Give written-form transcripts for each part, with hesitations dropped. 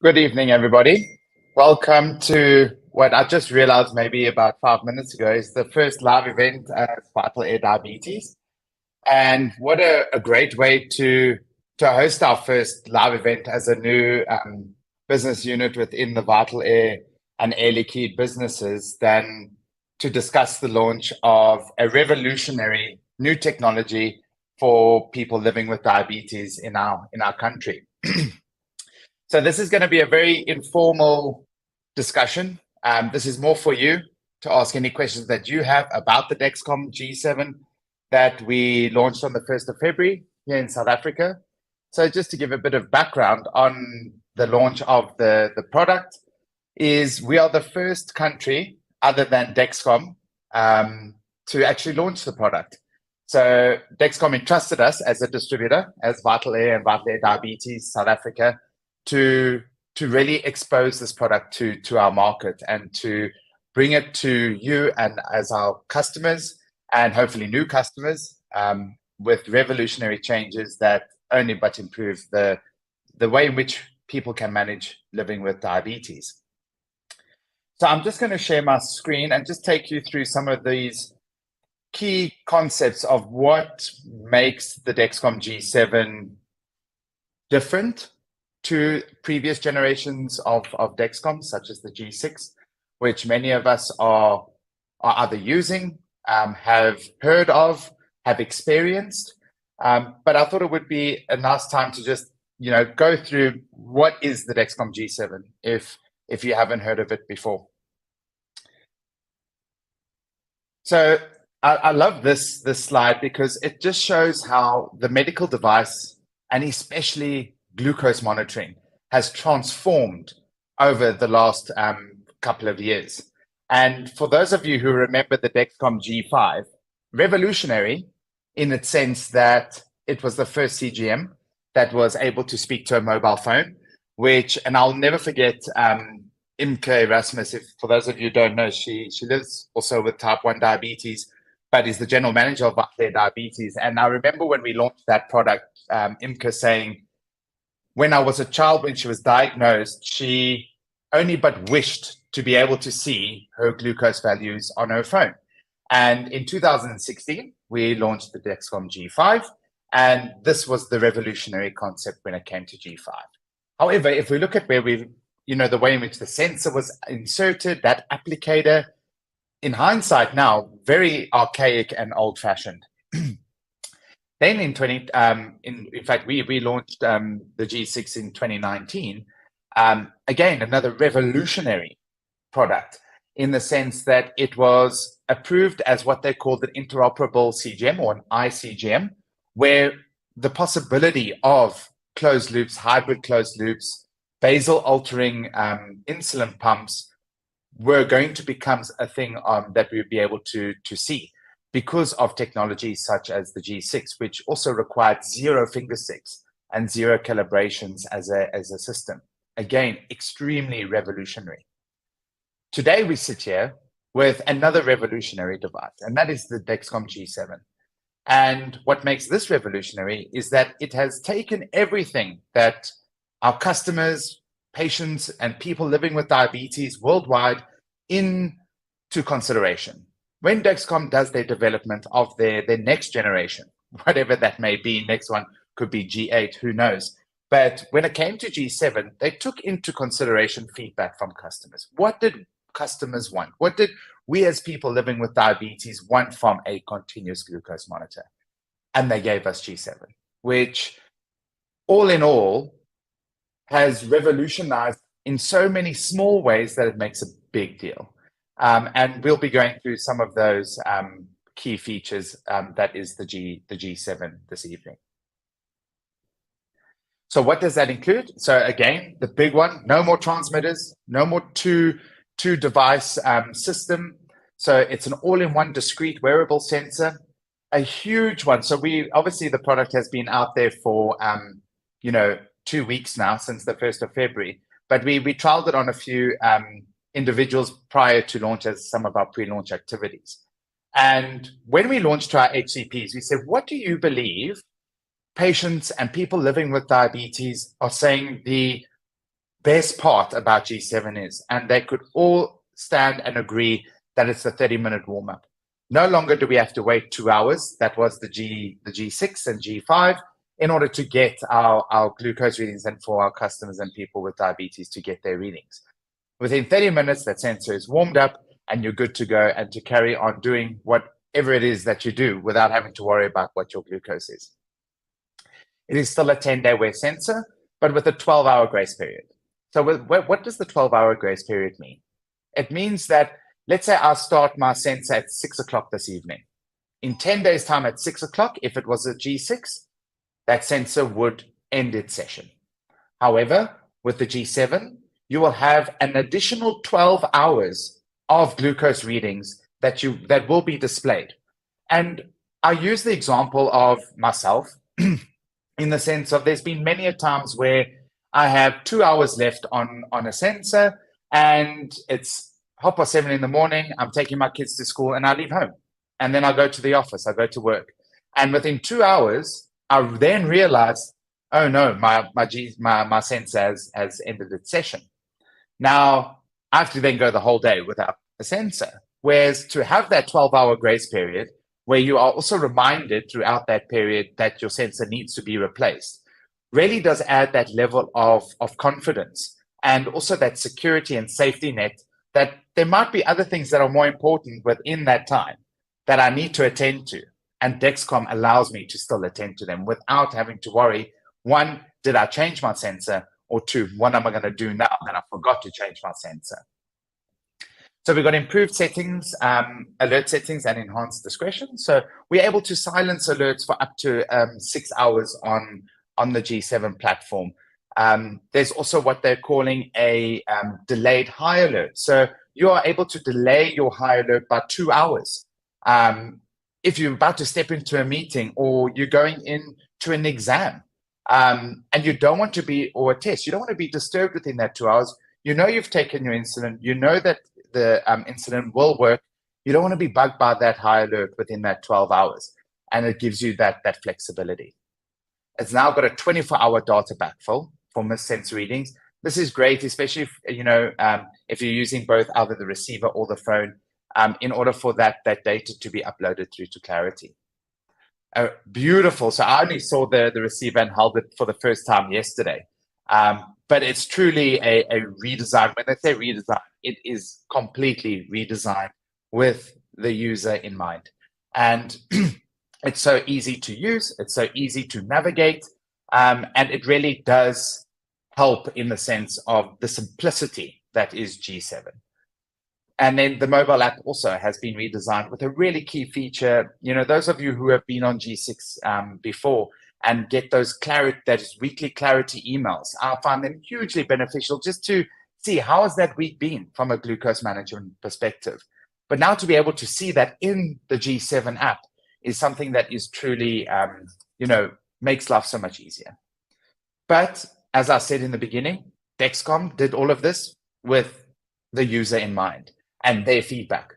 Good evening, everybody. Welcome to what I just realized maybe about 5 minutes ago is the first live event at Vital Air Diabetes. And what a great way to host our first live event as a new business unit within the Vital Air and Air Liquide businesses than to discuss the launch of a revolutionary new technology for people living with diabetes in our country. So this is going to be a very informal discussion. This is more for you to ask any questions that you have about the Dexcom G7 that we launched on the 1st of February here in South Africa. So just to give a bit of background on the launch of the product is we are the first country other than Dexcom to actually launch the product. So Dexcom entrusted us as a distributor, as Vital Air and Vital Air Diabetes South Africa, to really expose this product to our market and to bring it to you and as our customers and hopefully new customers with revolutionary changes that only but improve the way in which people can manage living with diabetes. So I'm just going to share my screen and just take you through some of these key concepts of what makes the Dexcom G7 different to previous generations of Dexcom, such as the G6, which many of us are either using, have heard of, have experienced. But I thought it would be a nice time to just, go through what is the Dexcom G7 if you haven't heard of it before. So I love this slide because it just shows how the medical device, and especially glucose monitoring, has transformed over the last couple of years. And for those of you who remember the Dexcom G5, revolutionary in the sense that it was the first CGM that was able to speak to a mobile phone, and I'll never forget Imke Erasmus, for those of you who don't know, she lives also with type 1 diabetes, but is the general manager of Vital Air Diabetes. And I remember when we launched that product, Imke saying, when I was a child, when she was diagnosed, she only but wished to be able to see her glucose values on her phone. And in 2016, we launched the Dexcom G5, and this was the revolutionary concept when it came to G5. However, if we look at where the way in which the sensor was inserted, that applicator, in hindsight now, very archaic and old-fashioned. Then in fact, we launched the G6 in 2019. Again, another revolutionary product in the sense that it was approved as what they called an interoperable CGM or an iCGM, where the possibility of closed loops, hybrid closed loops, basal altering insulin pumps were going to become a thing that we would be able to see, because of technologies such as the G6, which also required 0 finger sticks and 0 calibrations as a system. Again, extremely revolutionary. Today, we sit here with another revolutionary device, and that is the Dexcom G7. And what makes this revolutionary is that it has taken everything that our customers, patients, and people living with diabetes worldwide into consideration. When Dexcom does their development of their next generation, whatever that may be, next one could be G8, who knows. But when it came to G7, they took into consideration feedback from customers. What did customers want? What did we as people living with diabetes want from a continuous glucose monitor? And they gave us G7, which all in all has revolutionized in so many small ways that it makes a big deal. And we'll be going through some of those key features that is the G7 this evening. So what does that include? So again, the big one, no more transmitters, no more two device system. So it's an all-in-one discrete wearable sensor, a huge one. So obviously the product has been out there for 2 weeks now, since the 1st of February, but we trialed it on a few individuals prior to launch as some of our pre-launch activities. And when we launched to our HCPs, we said, what do you believe patients and people living with diabetes are saying the best part about G7 is, and they could all stand and agree that it's the 30-minute warm-up. No longer do we have to wait 2 hours. That was the G6 and G5 in order to get our glucose readings, and for our customers and people with diabetes to get their readings. Within 30 minutes, that sensor is warmed up and you're good to go and to carry on doing whatever it is that you do without having to worry about what your glucose is. It is still a 10-day wear sensor, but with a 12-hour grace period. So what does the 12-hour grace period mean? It means that, let's say I start my sensor at 6 o'clock this evening. In 10 days' time at 6 o'clock, if it was a G6, that sensor would end its session. However, with the G7, you will have an additional 12 hours of glucose readings that will be displayed. And I use the example of myself in the sense of there's been many a times where I have 2 hours left on a sensor and it's 7:30 in the morning, I'm taking my kids to school and I leave home. And then I go to the office, I go to work. And within 2 hours, I then realize, oh no, my sensor has ended its session. Now, I have to then go the whole day without a sensor. Whereas to have that 12-hour grace period, where you are also reminded throughout that period that your sensor needs to be replaced, really does add that level of confidence and also that security and safety net that there might be other things that are more important within that time that I need to attend to. And Dexcom allows me to still attend to them without having to worry, one, did I change my sensor? Or two, what am I going to do now that I forgot to change my sensor? So we've got improved settings, alert settings and enhanced discretion. So we're able to silence alerts for up to 6 hours on the G7 platform. There's also what they're calling a delayed high alert. So you are able to delay your high alert by 2 hours. If you're about to step into a meeting or you're going into an exam and you don't want to be, or a test, you don't want to be disturbed within that 2 hours. You know you've taken your insulin. You know that the insulin will work. You don't want to be bugged by that high alert within that 12 hours. And it gives you that flexibility. It's now got a 24-hour data backfill for missed sensor readings. This is great, especially if, if you're using both either the receiver or the phone, in order for that data to be uploaded through to Clarity. Beautiful. So I only saw the receiver and held it for the first time yesterday. But it's truly a redesign. When they say redesign, it is completely redesigned with the user in mind. And it's so easy to use. It's so easy to navigate. And it really does help in the sense of the simplicity that is G7. And then the mobile app also has been redesigned with a really key feature. Those of you who have been on G6 before and get those weekly Clarity emails, I find them hugely beneficial just to see how has that week been from a glucose management perspective. But now to be able to see that in the G7 app is something that is truly, makes life so much easier. But as I said in the beginning, Dexcom did all of this with the user in mind and their feedback.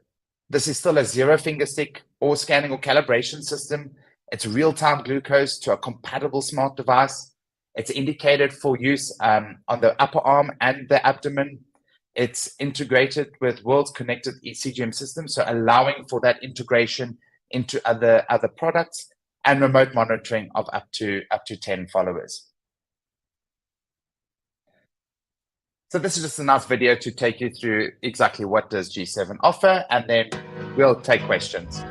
This is still a zero finger stick or scanning or calibration system. It's real-time glucose to a compatible smart device. It's indicated for use on the upper arm and the abdomen. It's integrated with world's connected CGM system, so allowing for that integration into other products and remote monitoring of up to 10 followers. So this is just a nice video to take you through exactly what does G7 offer, and then we'll take questions.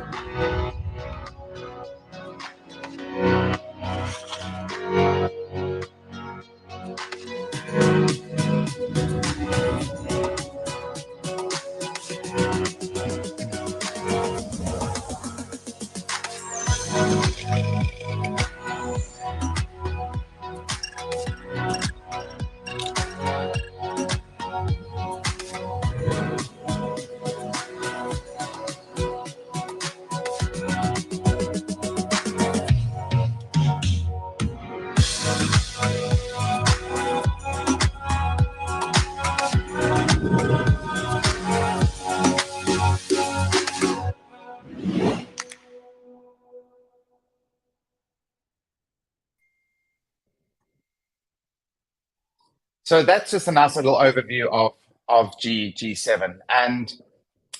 So that's just a nice little overview of G7. And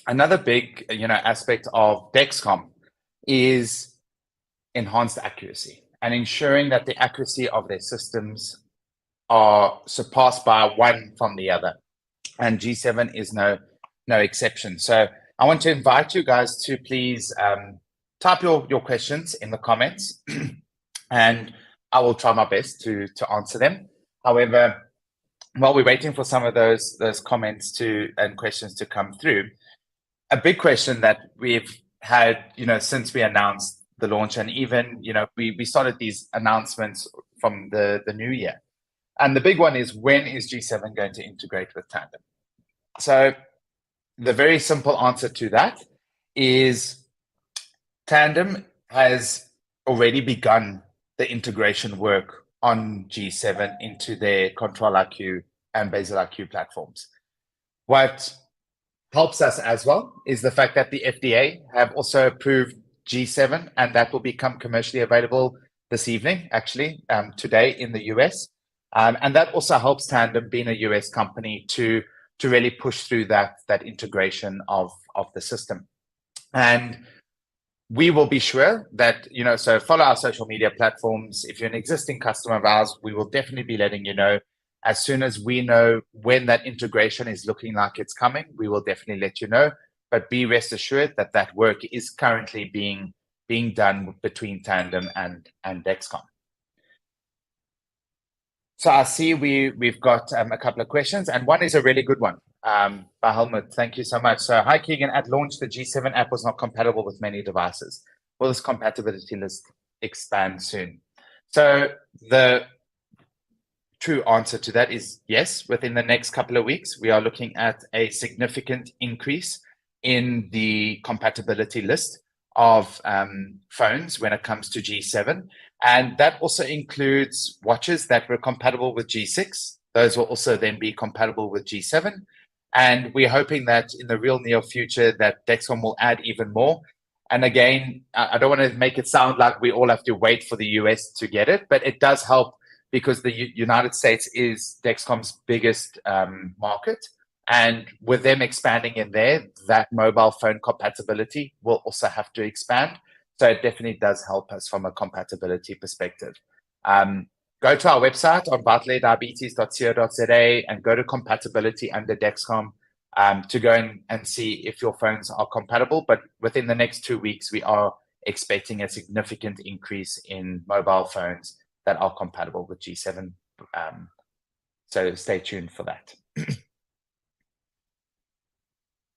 another big, aspect of Dexcom is enhanced accuracy and ensuring that the accuracy of their systems are surpassed by one from the other. And G7 is no exception. So I want to invite you guys to please type your questions in the comments, and I will try my best to answer them. However, while we're waiting for some of those comments and questions to come through, a big question that we've had, since we announced the launch, and even, we started these announcements from the new year. And the big one is, when is G7 going to integrate with Tandem? So the very simple answer to that is Tandem has already begun the integration work on G7 into their Control-IQ and Basal-IQ platforms. What helps us as well is the fact that the FDA have also approved G7, and that will become commercially available this evening, actually, today in the US. And that also helps Tandem, being a US company, to really push through that integration of the system. And we will be sure that, so follow our social media platforms. If you're an existing customer of ours, we will definitely be letting you know. As soon as we know when that integration is looking like it's coming, we will definitely let you know. But be rest assured that that work is currently being done between Tandem and Dexcom. So I see we've got a couple of questions, and one is a really good one by Helmut. Thank you so much. So, hi Keegan, at launch the G7 app was not compatible with many devices. Will this compatibility list expand soon? So the true answer to that is yes. Within the next couple of weeks, we are looking at a significant increase in the compatibility list of phones when it comes to G7. And that also includes watches that were compatible with G6. Those will also then be compatible with G7. And we're hoping that in the real near future that Dexcom will add even more. And again, I don't want to make it sound like we all have to wait for the US to get it, but it does help because the United States is Dexcom's biggest market. And with them expanding in there, that mobile phone compatibility will also have to expand. So it definitely does help us from a compatibility perspective. Go to our website on vitaleadiabetes.co.za and go to compatibility under Dexcom to go and see if your phones are compatible. But within the next 2 weeks, we are expecting a significant increase in mobile phones that are compatible with G7. So stay tuned for that.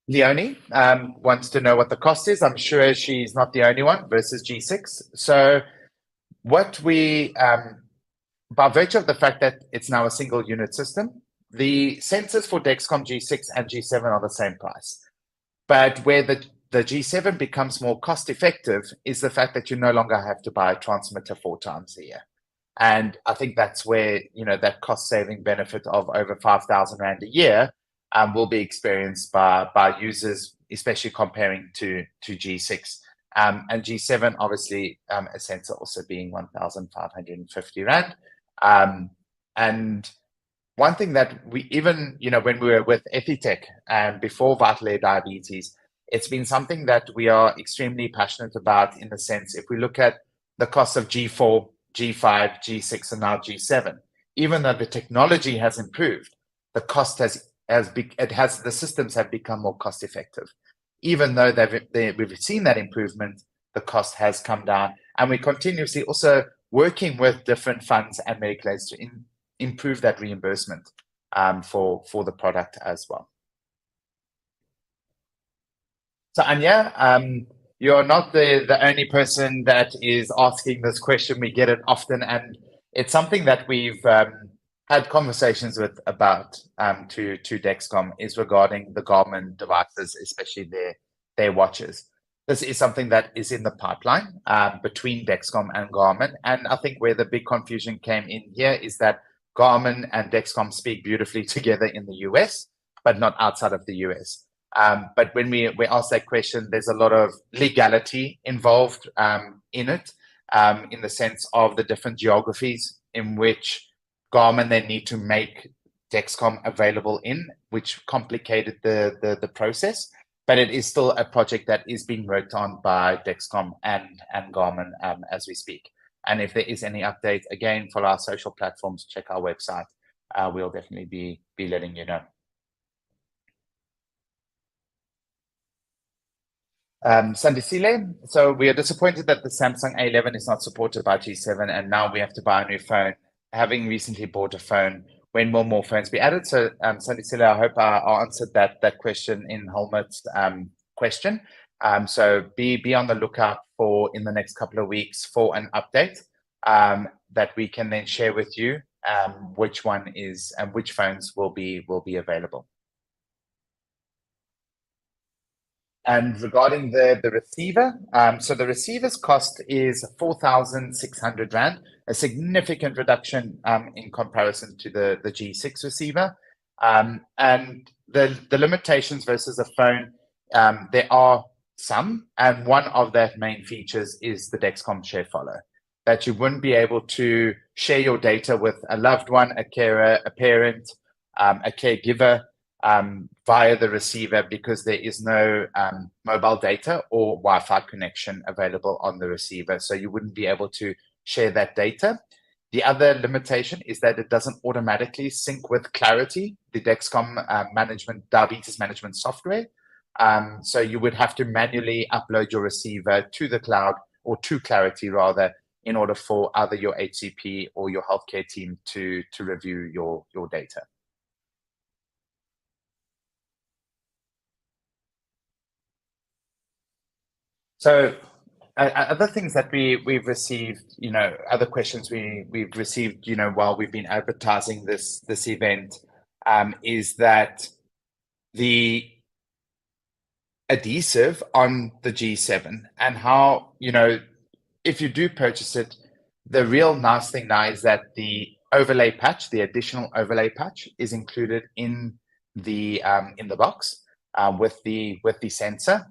Leonie wants to know what the cost is. I'm sure she's not the only one versus G6. So what we, by virtue of the fact that it's now a single unit system, the sensors for Dexcom G6 and G7 are the same price. But where the G7 becomes more cost effective is the fact that you no longer have to buy a transmitter 4 times a year. And I think that's where, that cost saving benefit of over 5,000 Rand a year will be experienced by users, especially comparing to G6. And G7, obviously, a sensor also being 1,550 Rand. And one thing that we even, when we were with Ethitech and before Vital Air Diabetes, it's been something that we are extremely passionate about, in the sense, if we look at the cost of G4, G5, G6, and now G7, even though the technology has improved, the cost the systems have become more cost effective. Even though we've seen that improvement, the cost has come down, and we're continuously also working with different funds and medical aids to improve that reimbursement for the product as well. So Anya, you're not the only person that is asking this question. We get it often, and it's something that we've had conversations about to Dexcom, is regarding the Garmin devices, especially their watches. This is something that is in the pipeline between Dexcom and Garmin. And I think where the big confusion came in here is that Garmin and Dexcom speak beautifully together in the US, but not outside of the US. But when we ask that question, there's a lot of legality involved in it, in the sense of the different geographies in which Garmin then need to make Dexcom available in, which complicated the process. But it is still a project that is being worked on by Dexcom and Garmin as we speak. And if there is any update, again, follow our social platforms, check our website. We'll definitely be letting you know. Sandisile, so we are disappointed that the Samsung A11 is not supported by G7, and now we have to buy a new phone. Having recently bought a phone, when will more phones be added? So, Sandisile, I hope I answered that question in Helmut's question. So be on the lookout for in the next couple of weeks for an update that we can then share with you which one is and which phones will be available. And regarding the receiver, so the receiver's cost is 4,600 Rand, a significant reduction in comparison to the G6 receiver. And the limitations versus a phone, there are some, and one of that main features is the Dexcom Share Follow, that you wouldn't be able to share your data with a loved one, a carer, a parent, a caregiver, via the receiver because there is no mobile data or Wi-Fi connection available on the receiver. So you wouldn't be able to share that data. The other limitation is that it doesn't automatically sync with Clarity, the Dexcom diabetes management software. So you would have to manually upload your receiver to the cloud, or to Clarity rather, in order for either your HCP or your healthcare team to review your data. So other things that we've received, other questions we've received, while we've been advertising this event, is that the adhesive on the G7 and how, if you do purchase it, the real nice thing now is that the overlay patch, the additional overlay patch, is included in the box with the sensor.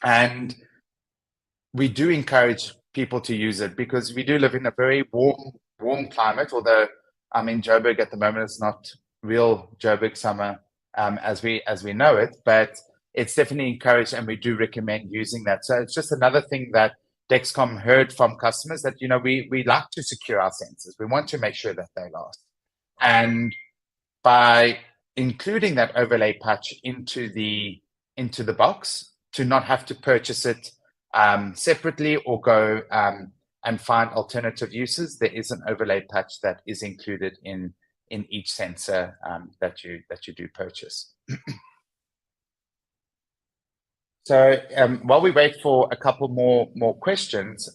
And we do encourage people to use it because we do live in a very warm climate, although I'm in Joburg at the moment. It's not real Joburg summer as we know it, but it's definitely encouraged, and we do recommend using that. So it's just another thing that Dexcom heard from customers, that we like to secure our sensors. We want to make sure that they last. And by including that overlay patch into the box, to not have to purchase it separately or go and find alternative uses, there is an overlay patch that is included in each sensor that you do purchase. So while we wait for a couple more questions,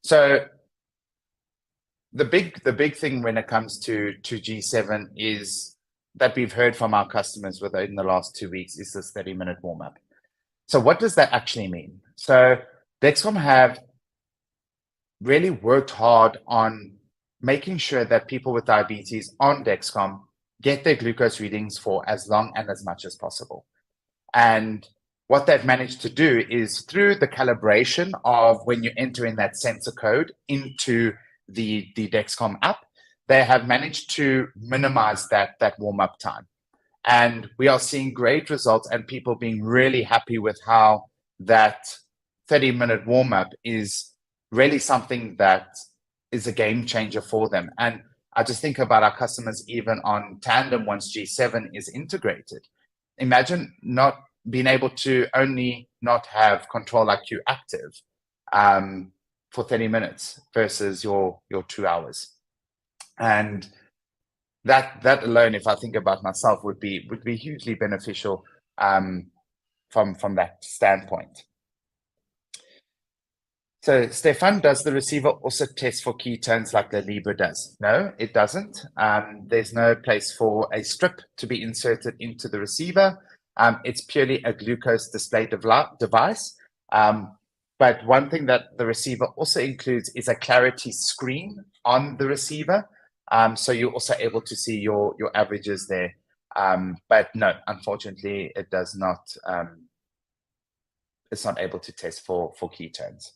so the big thing when it comes to G7 is that we've heard from our customers within the last 2 weeks is this 30-minute warm-up. So what does that actually mean? So Dexcom have really worked hard on making sure that people with diabetes on Dexcom get their glucose readings for as long and as much as possible. And what they've managed to do is, through the calibration of when you enter in that sensor code into the Dexcom app, they have managed to minimize that warm-up time. And we are seeing great results and people being really happy with how that 30-minute warm-up is really something that is a game changer for them. And I just think about our customers, even on Tandem, once G7 is integrated. Imagine not being able to only not have Control IQ active for 30 minutes versus your 2 hours. And that alone, if I think about myself, would be hugely beneficial from that standpoint. So, Stefan, does the receiver also test for ketones like the Libre does? No, it doesn't. There's no place for a strip to be inserted into the receiver. It's purely a glucose display device. But one thing that the receiver also includes is a Clarity screen on the receiver. So you're also able to see your averages there. But no, unfortunately, it does not. It's not able to test for ketones.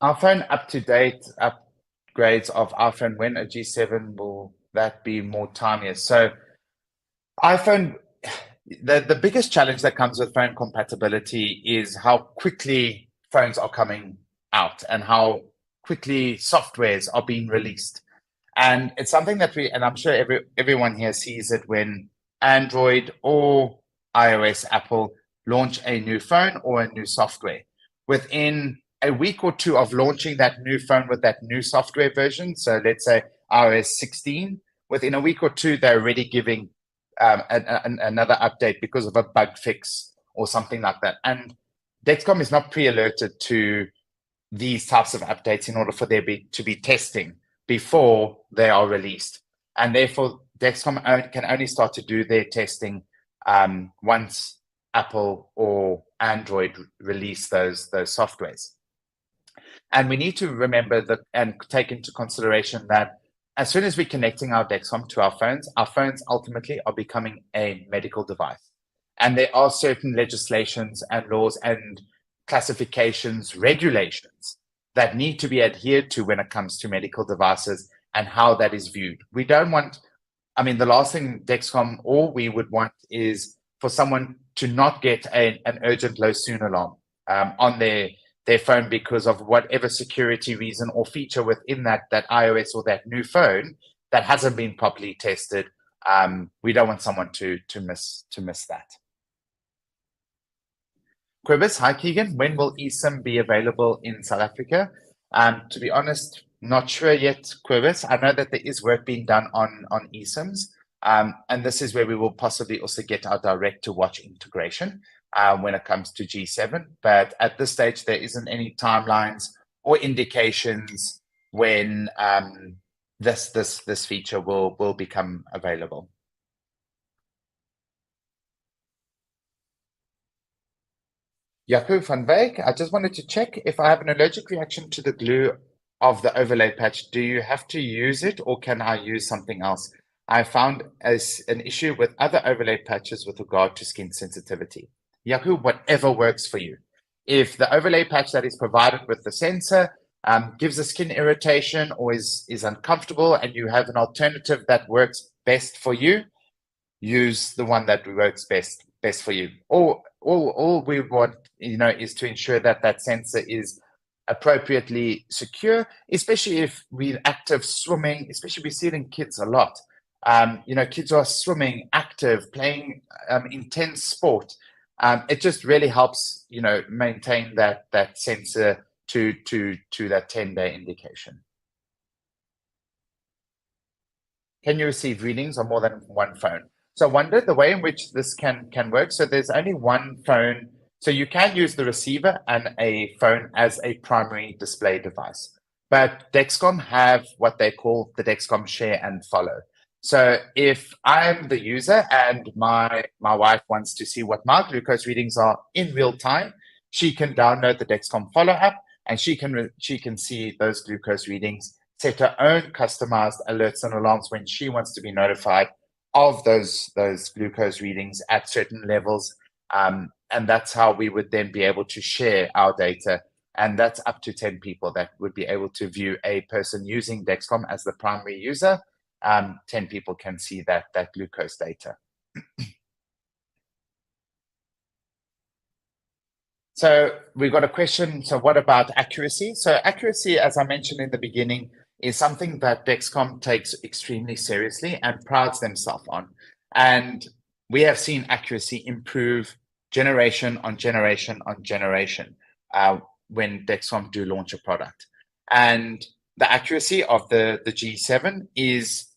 Our phone up to date upgrades of iPhone, when a G7 will that be more timely? So iPhone, the biggest challenge that comes with phone compatibility is how quickly phones are coming out and how quickly softwares are being released. And it's something that and I'm sure everyone here sees it when Android or iOS, Apple launch a new phone or a new software. Within a week or two of launching that new phone with that new software version, so let's say iOS 16, within a week or two, they're already giving another update because of a bug fix or something like that. And Dexcom is not pre-alerted to these types of updates in order for there to be testing before they are released. And therefore, Dexcom can only start to do their testing once Apple or Android release those softwares. And we need to remember that and take into consideration that as soon as we're connecting our Dexcom to our phones ultimately are becoming a medical device. And there are certain legislations and laws and classifications, regulations that need to be adhered to when it comes to medical devices and how that is viewed. We don't want, I mean, the last thing Dexcom or we would want is for someone to not get an urgent low soon alarm on their phone because of whatever security reason or feature within that iOS or that new phone that hasn't been properly tested. We don't want someone to miss that. Quibus, hi Keegan. When will eSIM be available in South Africa? To be honest, not sure yet, Quibus. I know that there is work being done on eSIMs, and this is where we will possibly also get our direct-to-watch integration when it comes to G7. But at this stage, there isn't any timelines or indications when this feature will become available. Jaco van Wyk, I just wanted to check if I have an allergic reaction to the glue of the overlay patch. Do you have to use it or can I use something else? I found as an issue with other overlay patches with regard to skin sensitivity. Jaco, whatever works for you. If the overlay patch that is provided with the sensor gives a skin irritation or is uncomfortable and you have an alternative that works best for you, use the one that works best for you. All we want, is to ensure that that sensor is appropriately secure, especially if we're active swimming, especially we see it in kids a lot. Kids are swimming, active, playing intense sport. It just really helps, maintain that sensor to that 10-day indication. Can you receive readings on more than one phone? So I wonder the way in which this can work. So there's only one phone. So you can use the receiver and a phone as a primary display device. But Dexcom have what they call the Dexcom share and follow. So if I'm the user and my wife wants to see what my glucose readings are in real time, she can download the Dexcom follow app and she can see those glucose readings, set her own customized alerts and alarms when she wants to be notified of those glucose readings at certain levels. And that's how we would then be able to share our data. And that's up to 10 people that would be able to view a person using Dexcom as the primary user. 10 people can see that glucose data. So we've got a question. So what about accuracy? So accuracy, as I mentioned in the beginning, is something that Dexcom takes extremely seriously and prides themselves on. And we have seen accuracy improve generation on generation on generation when Dexcom do launch a product. And the accuracy of the G7 is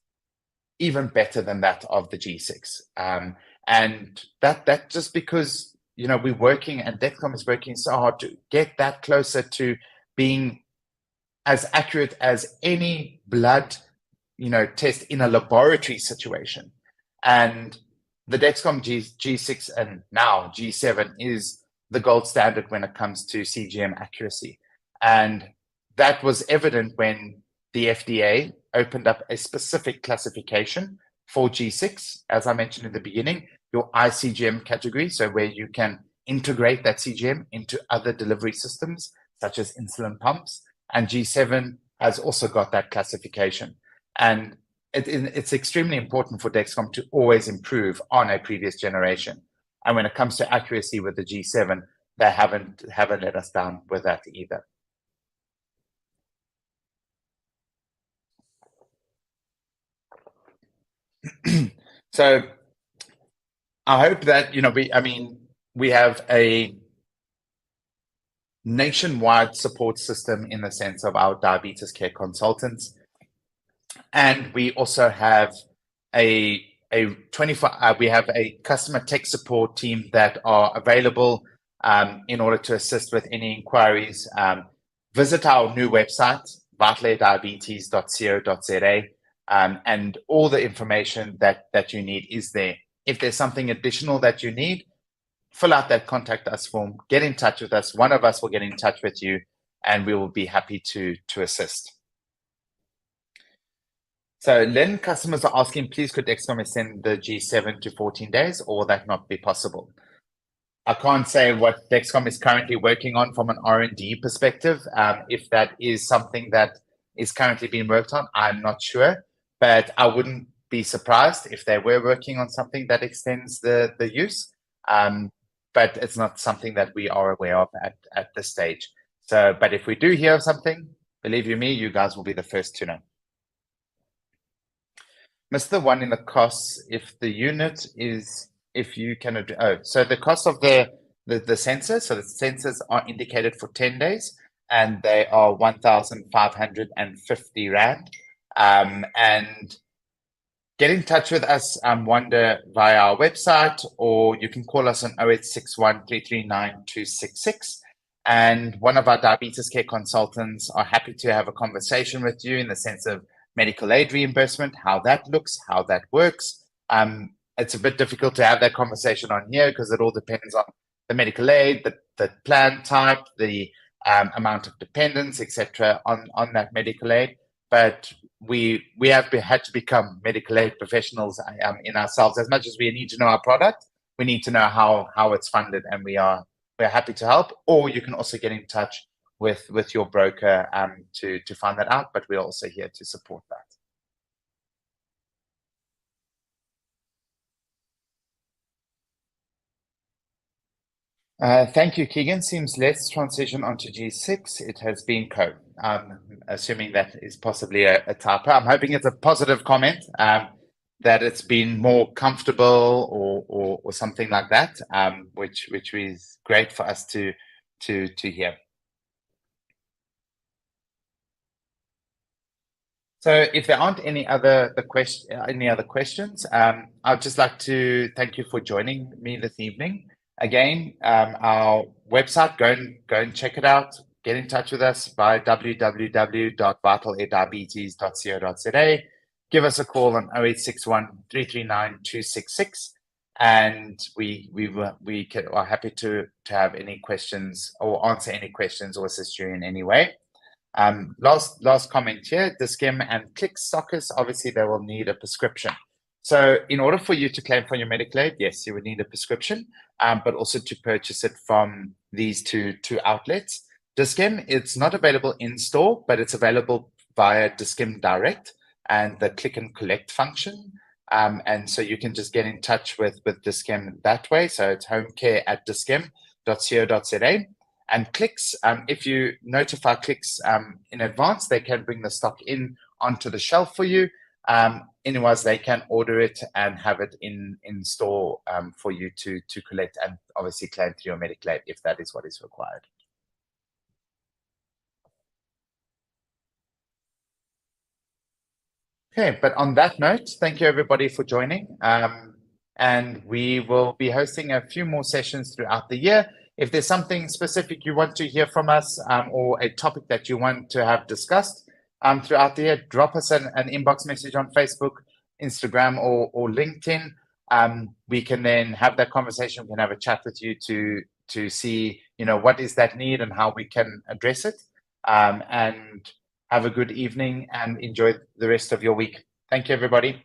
even better than that of the G6. And that just because, we're working and Dexcom is working so hard to get that closer to being as accurate as any blood, test in a laboratory situation. And the Dexcom G6 and now G7 is the gold standard when it comes to CGM accuracy. And that was evident when the FDA opened up a specific classification for G6, as I mentioned in the beginning, your iCGM category, so where you can integrate that CGM into other delivery systems, such as insulin pumps. And G7 has also got that classification. And it's extremely important for Dexcom to always improve on a previous generation. And when it comes to accuracy with the G7, they haven't let us down with that either. So I hope that, we have a nationwide support system in the sense of our diabetes care consultants. And we also have a 24 we have a customer tech support team that are available in order to assist with any inquiries. Visit our new website, vitalairdiabetes.co.za, and all the information that you need is there. If there's something additional that you need, fill out that contact us form, get in touch with us. One of us will get in touch with you, and we will be happy to assist. So Len, customers are asking, please could Dexcom extend the G7 to 14 days, or will that not be possible? I can't say what Dexcom is currently working on from an R&D perspective. If that is something that is currently being worked on, I'm not sure, but I wouldn't be surprised if they were working on something that extends the use. But it's not something that we are aware of at this stage. So, but if we do hear of something, believe you me, you guys will be the first to know. Mr. One in the costs, if the unit is, if you can, so the cost of the sensors, so the sensors are indicated for 10 days and they are 1,550 Rand. And get in touch with us, Wanda, via our website, or you can call us on 0861 339 266. And one of our diabetes care consultants are happy to have a conversation with you in the sense of medical aid reimbursement, how that looks, how that works. It's a bit difficult to have that conversation on here because it all depends on the medical aid, the plan type, the amount of dependence, etc. on that medical aid. But we have had to become medical aid professionals in ourselves. As much as we need to know our product, we need to know how it's funded, and we're happy to help. Or you can also get in touch with your broker to find that out, but we're also here to support that. Thank you, Keegan. Seems let's transition onto G6. It has been co. Assuming that is possibly a typo. I'm hoping it's a positive comment, that it's been more comfortable or something like that, which is great for us to hear. So if there aren't any other questions, I'd just like to thank you for joining me this evening. Again, our website, go and check it out. Get in touch with us by www.vitalairdiabetes.co.za. Give us a call on 0861 339 266, and we are happy to have any questions or answer any questions or assist you in any way. Last comment here, Dexcom and Clicks sockets, obviously they will need a prescription. So in order for you to claim for your medical aid, yes, you would need a prescription, but also to purchase it from these two outlets. Dexcom, it's not available in store, but it's available via Dexcom Direct and the click and collect function. And so you can just get in touch with Dexcom that way. So it's homecare@dexcom.co.za. And Clicks, if you notify Clicks in advance, they can bring the stock in onto the shelf for you. Otherwise, they can order it and have it in store for you to collect and obviously claim through your medical aid if that is what is required. Okay, but on that note, thank you everybody for joining. And we will be hosting a few more sessions throughout the year. If there's something specific you want to hear from us or a topic that you want to have discussed throughout the year, drop us an inbox message on Facebook, Instagram, or LinkedIn. We can then have that conversation. We can have a chat with you to see, what is that need and how we can address it. And have a good evening and enjoy the rest of your week. Thank you, everybody.